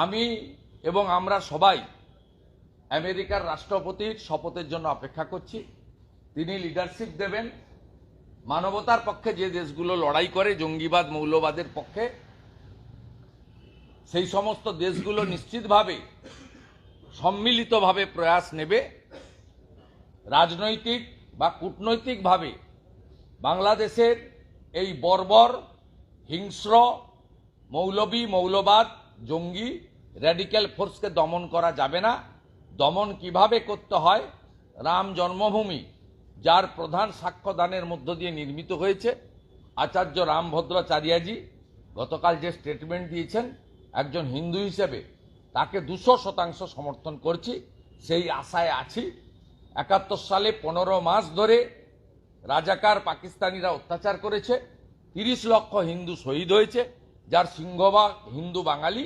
আমি এবং আমরা সবাই আমেরিকার রাষ্ট্রপতির শপথের জন্য অপেক্ষা করছি। তিনি লিডারশিপ দেবেন। মানবতার পক্ষে যে দেশগুলো লড়াই করে জঙ্গিবাদ মৌলবাদের পক্ষে, সেই সমস্ত দেশগুলো নিশ্চিতভাবে সম্মিলিতভাবে প্রয়াস নেবে রাজনৈতিক বা কূটনৈতিকভাবে বাংলাদেশের এই বর্বর হিংস্র মৌলবাদ জঙ্গি র্যাডিক্যাল ফোর্সকে দমন করা যাবে না। দমন কিভাবে করতে হয়, রাম জন্মভূমি যার প্রধান সাক্ষ্যদানের মধ্য দিয়ে নির্মিত হয়েছে, আচার্য রামভদ্রাচার্যজি গতকাল যে স্টেটমেন্ট দিয়েছেন, একজন হিন্দু হিসেবে তাকে 200% সমর্থন করছি, সেই আশায় আছি। 71 সালে 15 মাস ধরে রাজাকার পাকিস্তানিরা অত্যাচার করেছে, 30 লক্ষ হিন্দু শহীদ হয়েছে, যার সিংহভাগ হিন্দু বাঙালি।